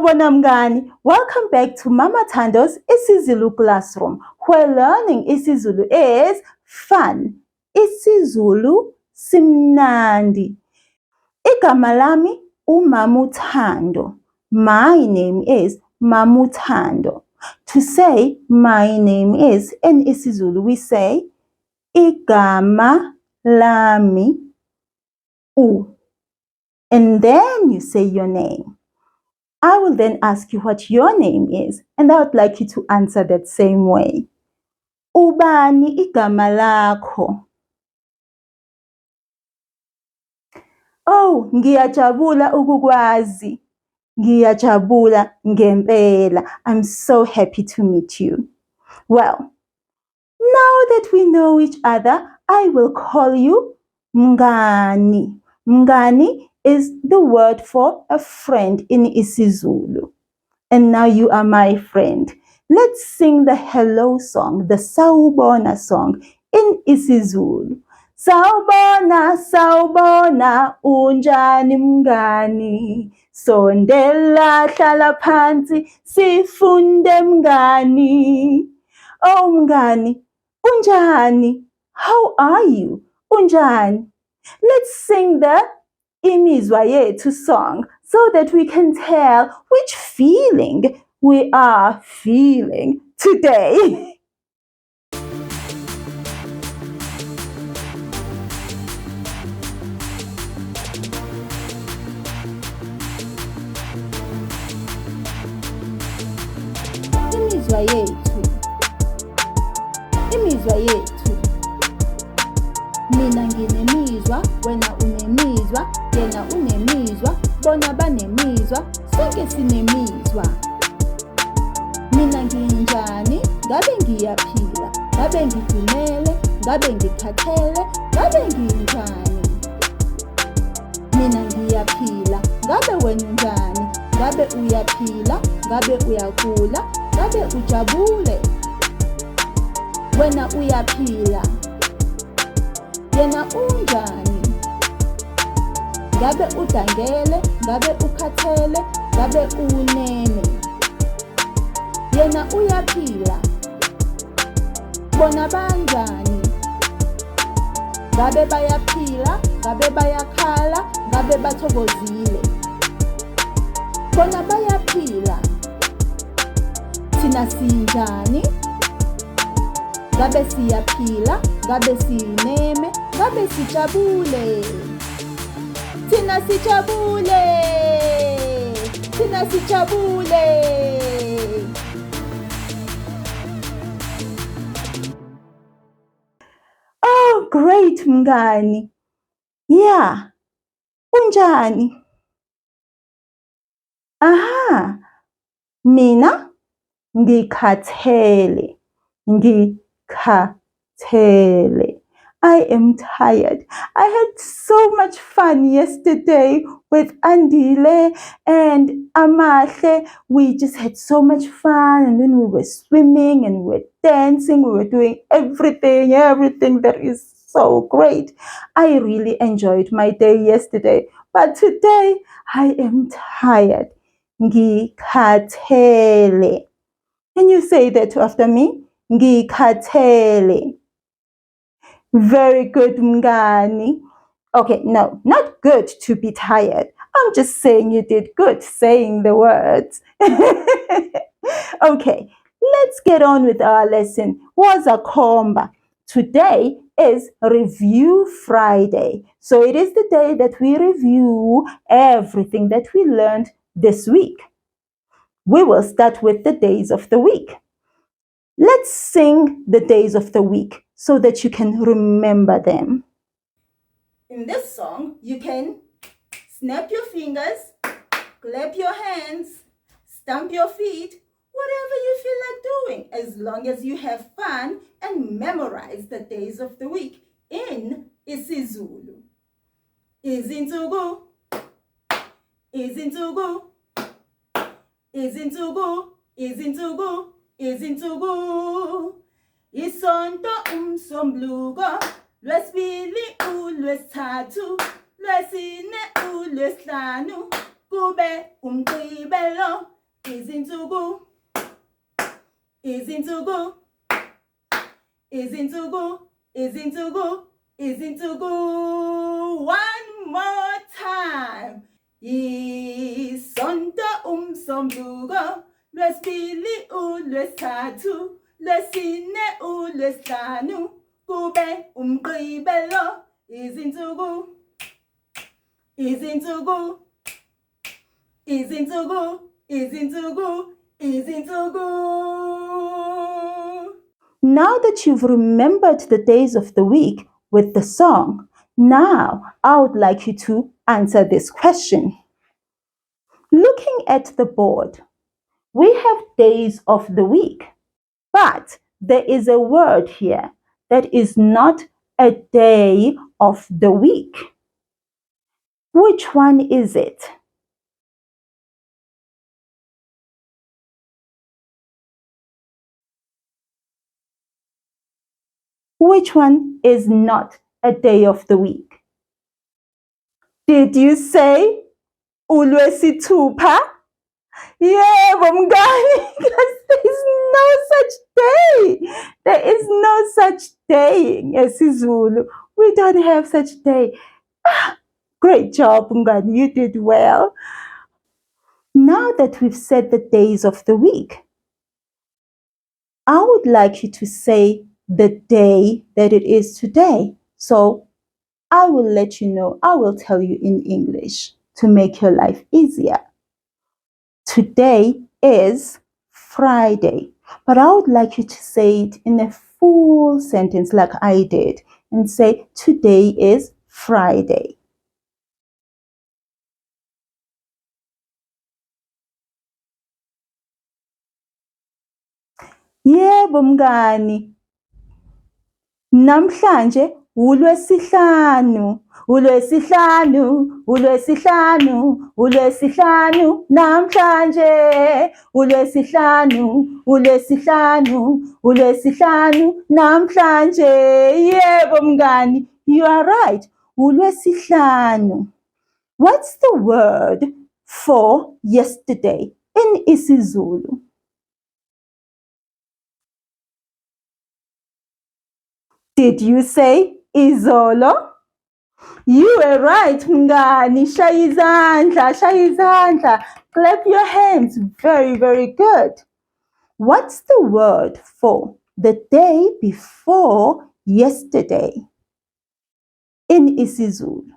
Sawubona mngani. Welcome back to Mama Thando's isiZulu classroom, where learning isiZulu is fun. isiZulu simnandi. Igama lami uMama Thando. My name is Mama Thando. To say my name is in isiZulu we say igama lami u. And then you say your name. I will then ask you what your name is, and I would like you to answer that same way. Ubani igama lakho? Oh, ngiyajabula ukukwazi. Ngiyajabula ngempela. I'm so happy to meet you. Well, now that we know each other, I will call you mngani. Mngani is the word for a friend in isiZulu. And now you are my friend. Let's sing the hello song, the Sawubona song in isiZulu. Sawubona, sawubona, unjani mngani? Sondela hlala phansi, sifunde mngani. Oh mngani, unjani? How are you? Unjani? Let's sing the imizwa yethu song so that we can tell which feeling we are feeling today. Imizwa yethu. Imizwa yethu. Mina nginemizwa, wena unemizwa, yena unemizwa, bona banemizwa, sonke sinemizwa. Mina nginjani, ngabe ngiyaphila, ngabe ngidumele, ngabe ngikhathele, ngabe nginjani. Mina ngiyaphila, ngabe wena unjani, ngabe uyaphila, ngabe uyagula, ngabe ujabule. Wena uyaphila. Yena unjani? Ngabe udangele, ngabe ukhathele, ngabe unene. Yena uyaphila. Bona banjani? Ngabe bayaphila, ngabe bayakhala, ngabe bathokozile. Bona bayaphila. Thina sinjani? Ngabe siyaphila, ngabe sineme, ngabe sijabule. Thina sijabule. Thina sijabule. Oh, great mngani. Yeah. Unjani? Aha. Mina ngikhathele. I am tired. I had so much fun yesterday with Andile and Amahle. We just had so much fun, and then we were swimming and we were dancing. We were doing everything that is so great. I really enjoyed my day yesterday, but today I am tired. Ngikhathele. Can you say that after me? Ngikhathele. Very good, mngani. Okay, no, not good to be tired. I'm just saying you did good saying the words. Okay, let's get on with our lesson. Wazakhomba. Today is Review Friday. So it is the day that we review everything that we learned this week. We will start with the days of the week. Let's sing the days of the week so that you can remember them. In this song, you can snap your fingers, clap your hands, stamp your feet, whatever you feel like doing, as long as you have fun and memorize the days of the week in isiZulu. Izinsuku, izinsuku, izinsuku, izinsuku. Izinsuku, isonto umsombuluko, lwesibili uLwesithathu, lwesine uLwesihlanu, kube umgqibelo, izinsuku, izinsuku, izinsuku, izinsuku, izinsuku. One more time. Isonto umsombuluko, lwesibili uLwesithathu, lwesine uLwesihlanu, kube umgqibelo. Izinsuku, izinsuku, izinsuku, izinsuku, izinsuku. Now that you've remembered the days of the week with the song, now I would like you to answer this question. Looking at the board, we have days of the week, but there is a word here that is not a day of the week. Which one is it? Which one is not a day of the week? Did you say uLwesithupha? Yebo mngani, because there is no such day. There is no such day in isiZulu. We don't have such day. Great job, mngani. You did well. Now that we've said the days of the week, I would like you to say the day that it is today. So I will let you know. I will tell you in English to make your life easier. Today is Friday, but I would like you to say it in a full sentence like I did and say today is Friday. Yebo mngani. Namhlanje uLwesihlanu. uLwesihlanu, uLwesihlanu, uLwesihlanu, namhlanje uLwesihlanu, uLwesihlanu, uLwesihlanu, namhlanje. Yebo mngani, you are right. uLwesihlanu. What's the word for yesterday in isiZulu? Did you say izolo? You were right, mngani. Shaya izandla, shaya izandla. Clap your hands. Very, very good. What's the word for the day before yesterday in isiZulu?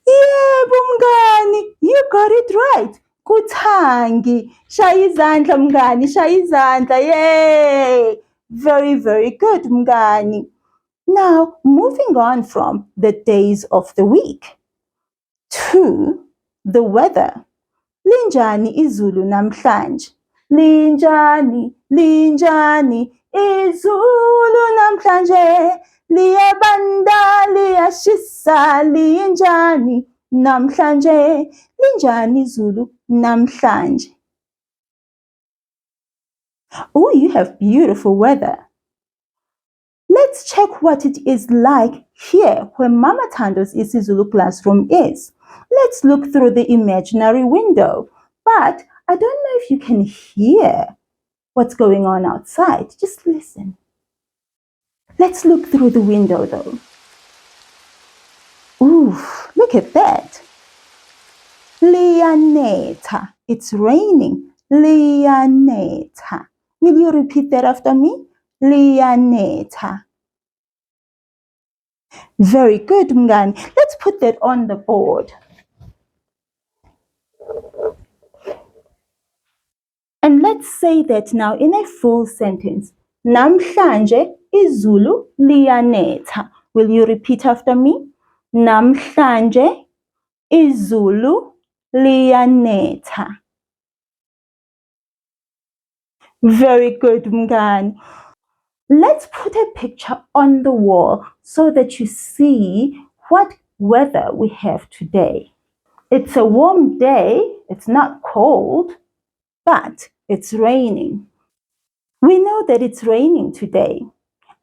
Yebo mngani, you got it right. Kuthangi. Shaya izandla mngani, shaya izandla. Yay! Very, very good mngani. Now, moving on from the days of the week to the weather. Linjani izulu namhlanje? Linjani, linjani izulu namhlanje? Liyabanda, liyashisa, linjani namhlanje? Linjani izulu namhlanje? Oh, you have beautiful weather. Let's check what it is like here where Mama Thando's isiZulu classroom is. Let's look through the imaginary window. But I don't know if you can hear what's going on outside. Just listen. Let's look through the window though. Ooh, look at that. Liyanetha. It's raining. Liyanetha. Will you repeat that after me? Liyanetha. Very good, mngani. Let's put that on the board. And let's say that now in a full sentence. Namhlanje izulu liyanetha. Will you repeat after me? Namhlanje izulu liyanetha. Very good, mngani. Let's put a picture on the wall so that you see what weather we have today. It's a warm day. It's not cold, but it's raining. We know that it's raining today.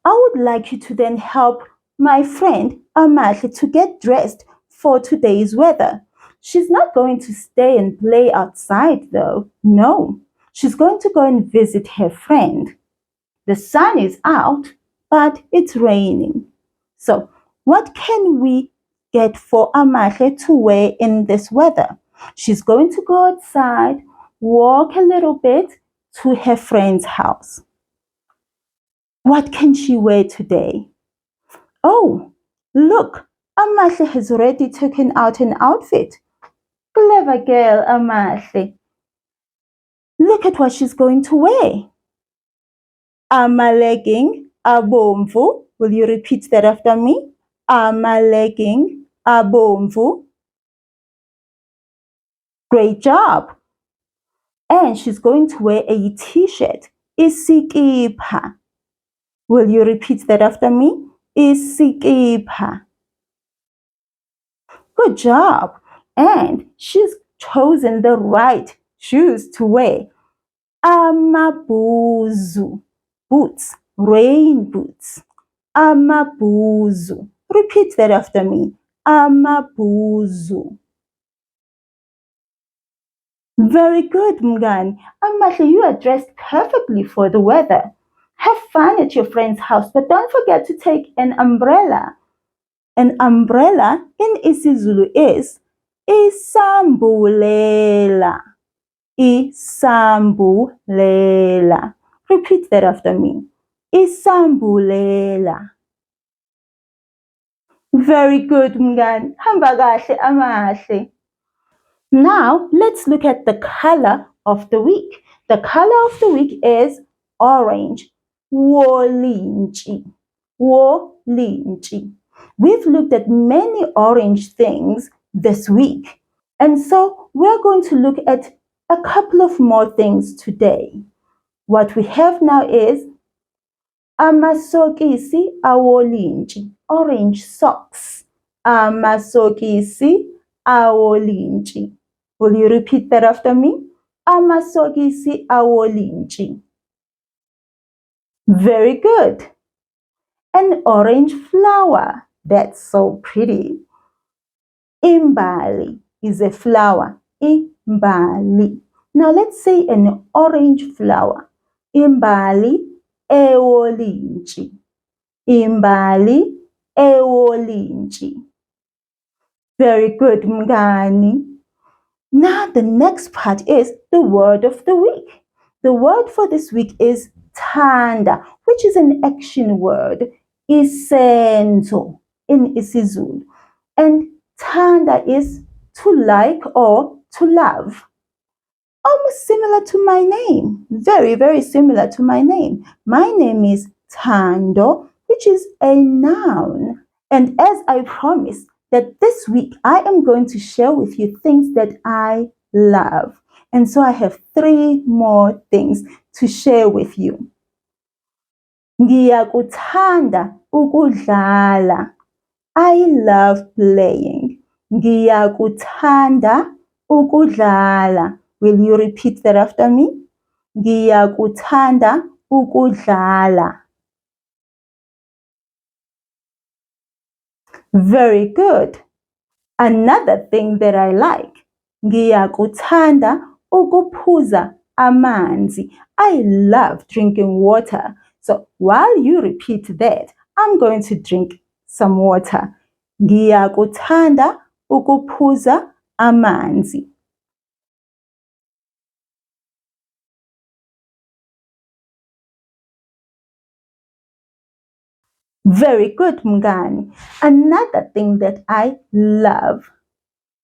I would like you to then help my friend Amahle to get dressed for today's weather. She's not going to stay and play outside though. No, she's going to go and visit her friend. The sun is out, but it's raining. So, what can we get for Amahle to wear in this weather? She's going to go outside, walk a little bit to her friend's house. What can she wear today? Oh, look, Amahle has already taken out an outfit. Clever girl, Amahle. Look at what she's going to wear. Ama-legging abomvu. Will you repeat that after me? Ama-legging abomvu. Great job. And she's going to wear a t-shirt. Isikipha. Will you repeat that after me? Isikipha. Good job. And she's chosen the right shoes to wear. Amabhuzu. Boots. Rain boots. Amabhuzu. Repeat that after me. Amabhuzu. Very good, Mngani. Amahle, you are dressed perfectly for the weather. Have fun at your friend's house, but don't forget to take an umbrella. An umbrella in isiZulu is isambulela. Isambulela. Repeat that after me. Isambulela. Very good, Mngani. Hamba kahle, Amahle. Now, let's look at the color of the week. The color of the week is orange. Wolintshi. Wolintshi. We've looked at many orange things this week. And so we're going to look at a couple of more things today. What we have now is amasokisi awolintshi. Orange socks. Amasokisi awolintshi. Will you repeat that after me? Amasokisi awolintshi. Very good. An orange flower. That's so pretty. Imbali is a flower. Imbali. Now let's say an orange flower. Imbali ewolintshi. Imbali ewolintshi. Very good, Mngani. Now the next part is the word of the week. The word for this week is Thanda, which is an action word. Isenzo in isiZulu. And Thanda is to like or to love. Almost similar to my name. Very, very similar to my name. My name is Thando, which is a noun. And as I promised, that this week I am going to share with you things that I love. And so I have 3 more things to share with you. Ngiyakuthanda ukudlala. I love playing. Ngiyakuthanda ukudlala. Will you repeat that after me? Ngiyakuthanda ukudlala. Very good. Another thing that I like. Ngiyakuthanda ukuphuza amanzi. I love drinking water. So while you repeat that, I'm going to drink some water. Ngiyakuthanda ukuphuza amanzi. Very good, Mngani. Another thing that I love.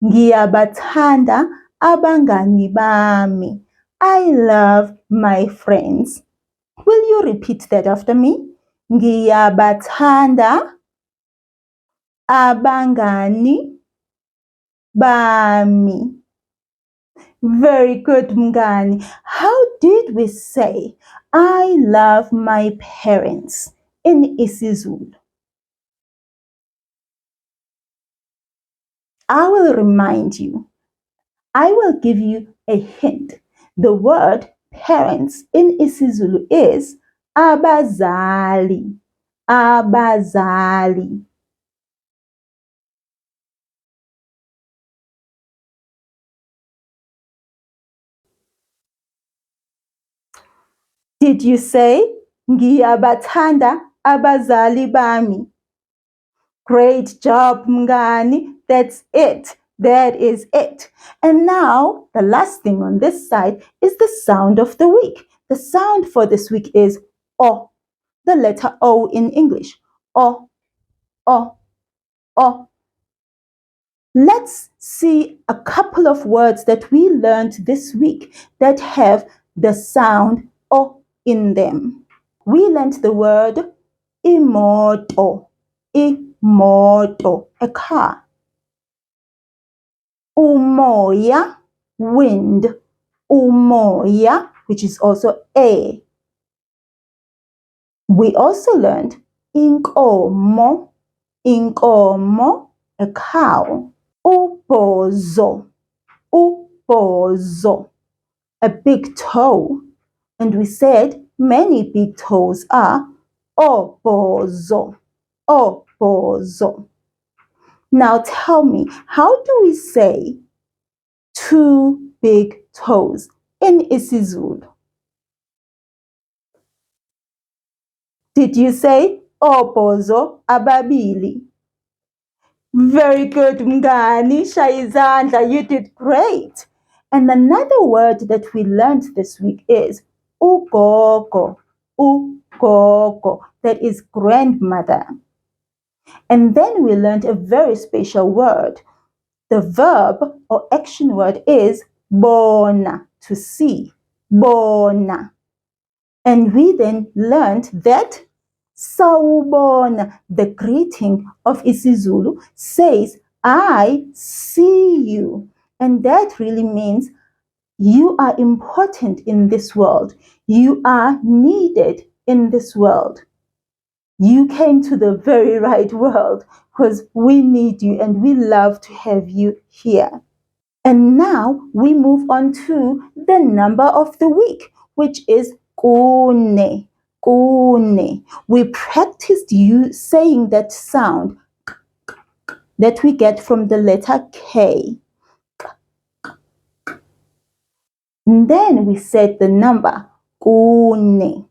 Ngiyabathanda abangani bami. I love my friends. Will you repeat that after me? Ngiyabathanda abangani bami. Very good, Mngani. How did we say I love my parents in isiZulu? I will remind you. I will give you a hint. The word parents in isiZulu is abazali. Abazali. Did you say ngiyabathanda abazali bami? Great job, Mngani. That's it. That is it. And now, the last thing on this side is the sound of the week. The sound for this week is O, the letter O in English. O, O, O. Let's see a couple of words that we learned this week that have the sound O in them. We learned the word imoto, imoto, a car. Umoya, wind, umoya, which is also air. We also learned inkomo, inkomo, a cow. Ubhozo, ubhozo, a big toe. And we said many big toes are obhozo, obhozo. Now tell me, how do we say two big toes in isiZulu? Did you say obhozo ababili? Very good, Mngani. Shayizandla, you did great. And another word that we learned this week is ugogo, ugogo, that is grandmother. And then we learned a very special word. The verb or action word is bona, to see, bona. And we then learned that sawubona, the greeting of isiZulu, says, I see you. And that really means you are important in this world. You are needed in this world. You came to the very right world because we need you and we love to have you here. And now we move on to the number of the week, which is kune, kune. We practiced you saying that sound that we get from the letter K. And then we said the number kune.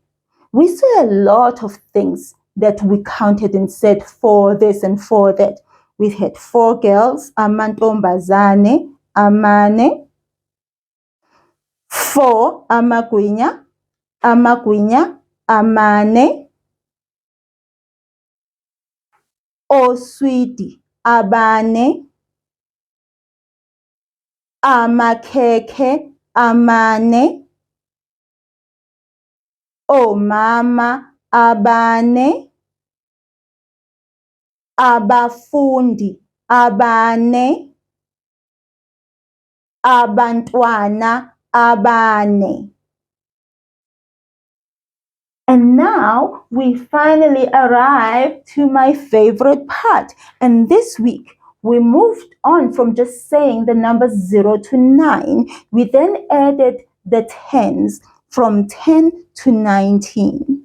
We saw a lot of things that we counted and said for this and for that. We had 4 girls, amantombazane, amane, 4 amagwinya, amagwinya amane, oswidi abane, amakhekhe amane, omama abane, abafundi abane, abantwana abane. And now we finally arrived to my favorite part. And this week we moved on from just saying the numbers 0 to 9. We then added the tens from 10 to 19.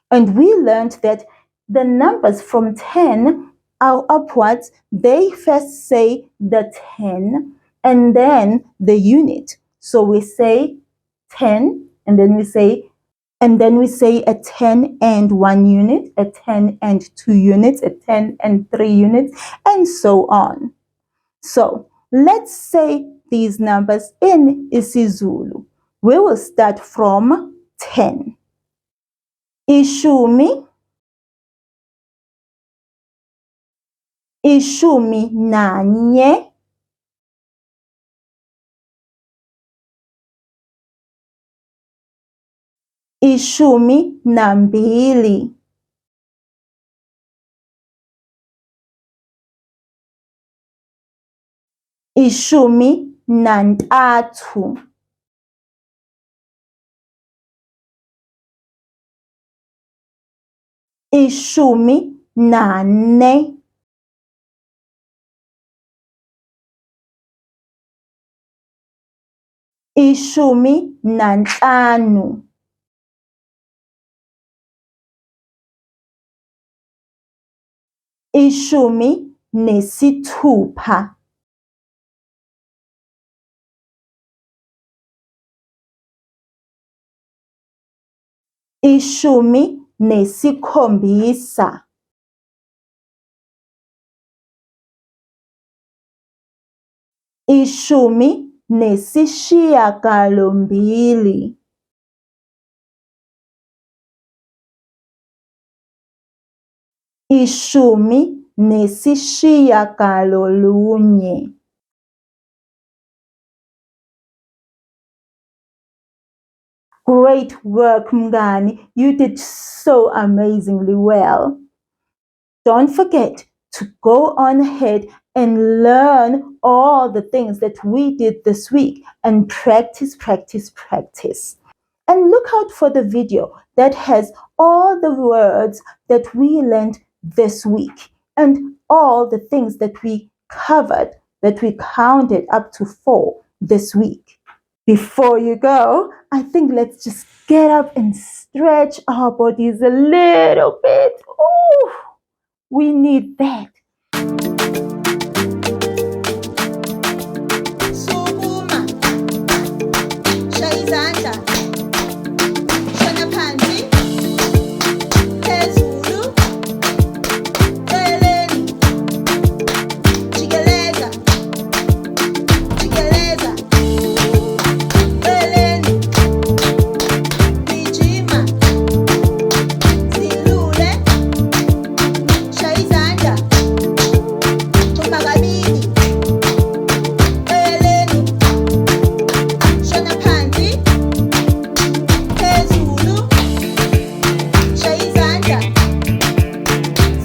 And we learned that the numbers from 10 upwards, they first say the 10 and then the unit. So we say 10 and then we say a 10 and 1 unit, a 10 and 2 units, a 10 and 3 units, and so on. So let's say these numbers in isiZulu. We will start from 10. Ishumi, ishumi nanye, ishumi nambili, ishumi nantathu, ishumi nane, ishumi nanhlanu, ishumi nesithupha, ishumi nesikhombisa, ishumi nesishiyagalombili, ishumi nesishiyagalolunye. Great work, Mngani. You did so amazingly well. Don't forget to go on ahead and learn all the things that we did this week and practice, practice, practice. And look out for the video that has all the words that we learned this week and all the things that we covered, that we counted up to 4 this week. Before you go, I think let's just get up and stretch our bodies a little bit. Ooh, we need that. Sukuma, shaya izandla, shona phansi, phezulu, celeni, jikeleza, jikeleza, celeni, gijima, zilule, shaya izandla, thumba kabili, celeni, shona phansi, phezulu, shaya izandla,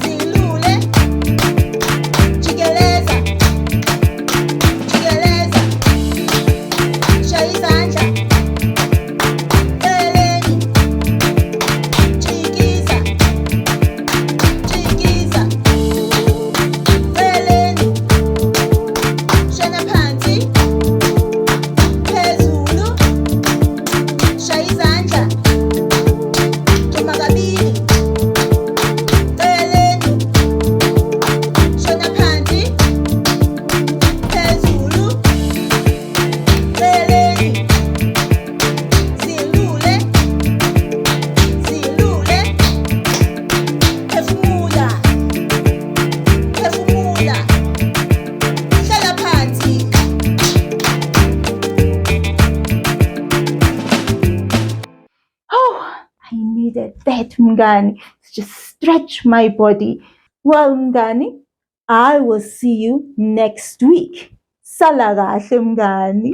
zilule, jikeleza, jikeleza, shaya izandla, celeni, jikiza, jikiza, celeni, shona phansi, phezulu, shaya izandla, thumba kabili, celeni, shona phansi, phezulu, celeni, zilule, zilule, phefumula, phefumula, hlala phansi. Oh, I needed that, Mngani. Just stretch my body. Well, Mngani, I will see you next week. Sala kahle, Mngani.